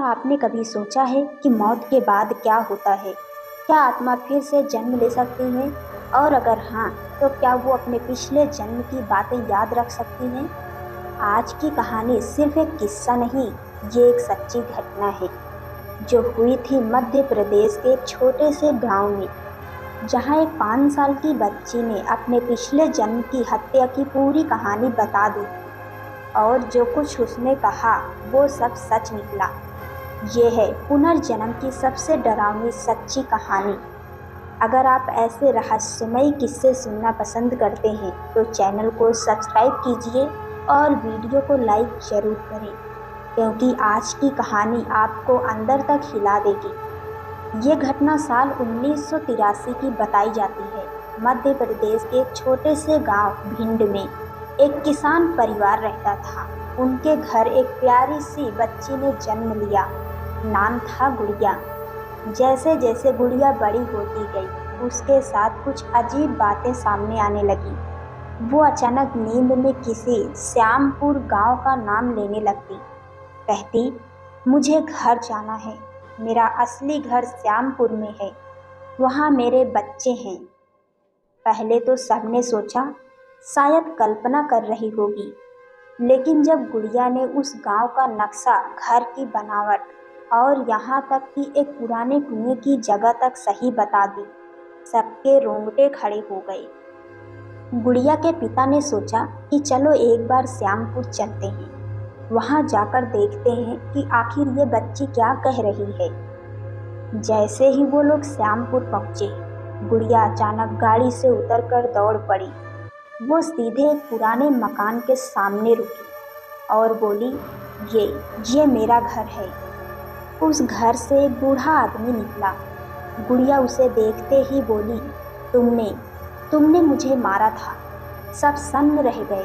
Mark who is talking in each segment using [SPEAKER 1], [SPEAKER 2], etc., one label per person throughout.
[SPEAKER 1] आपने कभी सोचा है कि मौत के बाद क्या होता है? क्या आत्मा फिर से जन्म ले सकती है? और अगर हाँ, तो क्या वो अपने पिछले जन्म की बातें याद रख सकती हैं? आज की कहानी सिर्फ एक किस्सा नहीं, ये एक सच्ची घटना है जो हुई थी मध्य प्रदेश के एक छोटे से गांव में, जहां एक 5 साल की बच्ची ने अपने पिछले जन्म की हत्या की पूरी कहानी बता दी और जो कुछ उसने कहा वो सब सच निकला। ये है पुनर्जन्म की सबसे डरावनी सच्ची कहानी। अगर आप ऐसे रहस्यमयी किस्से सुनना पसंद करते हैं तो चैनल को सब्सक्राइब कीजिए और वीडियो को लाइक जरूर करें, क्योंकि आज की कहानी आपको अंदर तक हिला देगी। ये घटना साल 1983 की बताई जाती है। मध्य प्रदेश के एक छोटे से गांव भिंड में एक किसान परिवार रहता था। उनके घर एक प्यारी सी बच्ची ने जन्म लिया। नाम था गुड़िया। जैसे जैसे गुड़िया बड़ी होती गई, उसके साथ कुछ अजीब बातें सामने आने लगी। वो अचानक नींद में किसी श्यामपुर गांव का नाम लेने लगती। कहती, मुझे घर जाना है, मेरा असली घर श्यामपुर में है, वहाँ मेरे बच्चे हैं। पहले तो सबने सोचा शायद कल्पना कर रही होगी, लेकिन जब गुड़िया ने उस गांव का नक्शा, घर की बनावट और यहाँ तक कि एक पुराने कुएं की जगह तक सही बता दी, सबके रोंगटे खड़े हो गए। गुड़िया के पिता ने सोचा कि चलो एक बार श्यामपुर चलते हैं, वहाँ जाकर देखते हैं कि आखिर ये बच्ची क्या कह रही है। जैसे ही वो लोग श्यामपुर पहुँचे, गुड़िया अचानक गाड़ी से उतरकर दौड़ पड़ी। वो सीधे एक पुराने मकान के सामने रुकी और बोली, ये मेरा घर है। उस घर से एक बूढ़ा आदमी निकला। गुड़िया उसे देखते ही बोली, तुमने मुझे मारा था। सब सन्न रह गए।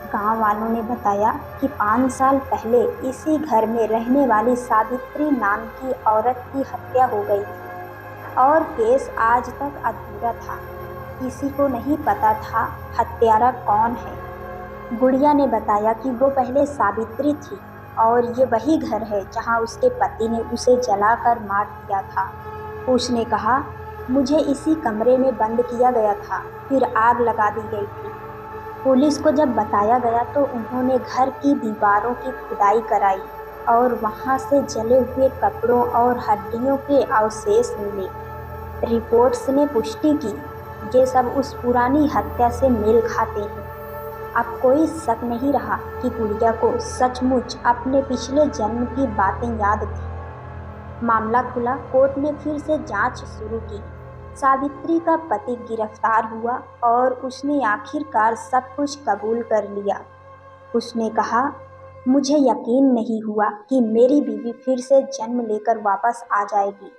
[SPEAKER 1] गांव वालों ने बताया कि 5 साल पहले इसी घर में रहने वाली सावित्री नाम की औरत की हत्या हो गई थी और केस आज तक अधूरा था। किसी को नहीं पता था हत्यारा कौन है। गुड़िया ने बताया कि वो पहले सावित्री थी और ये वही घर है जहां उसके पति ने उसे जलाकर मार दिया था। उसने कहा, मुझे इसी कमरे में बंद किया गया था, फिर आग लगा दी गई थी। पुलिस को जब बताया गया तो उन्होंने घर की दीवारों की खुदाई कराई और वहां से जले हुए कपड़ों और हड्डियों के अवशेष मिले। रिपोर्ट्स ने पुष्टि की ये सब उस पुरानी हत्या से मेल खाते हैं। अब कोई शक नहीं रहा कि गुड़िया को सचमुच अपने पिछले जन्म की बातें याद थी। मामला खुला। कोर्ट ने फिर से जांच शुरू की। सावित्री का पति गिरफ्तार हुआ और उसने आखिरकार सब कुछ कबूल कर लिया। उसने कहा, मुझे यकीन नहीं हुआ कि मेरी बीवी फिर से जन्म लेकर वापस आ जाएगी,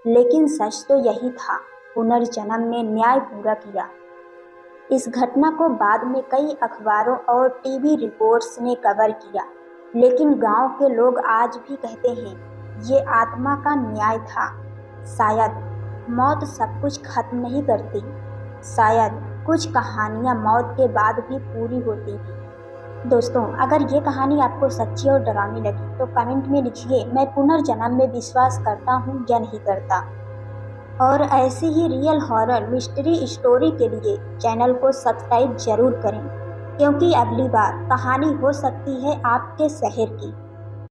[SPEAKER 1] लेकिन सच तो यही था, पुनर्जन्म ने न्याय पूरा किया। इस घटना को बाद में कई अखबारों और टीवी रिपोर्ट्स ने कवर किया, लेकिन गांव के लोग आज भी कहते हैं ये आत्मा का न्याय था। शायद मौत सब कुछ खत्म नहीं करती, शायद कुछ कहानियां मौत के बाद भी पूरी होती हैं। दोस्तों, अगर ये कहानी आपको सच्ची और डरावनी लगी तो कमेंट में लिखिए, मैं पुनर्जन्म में विश्वास करता हूँ या नहीं करता। और ऐसी ही रियल हॉरर मिस्ट्री स्टोरी के लिए चैनल को सब्सक्राइब जरूर करें, क्योंकि अगली बार कहानी हो सकती है आपके शहर की।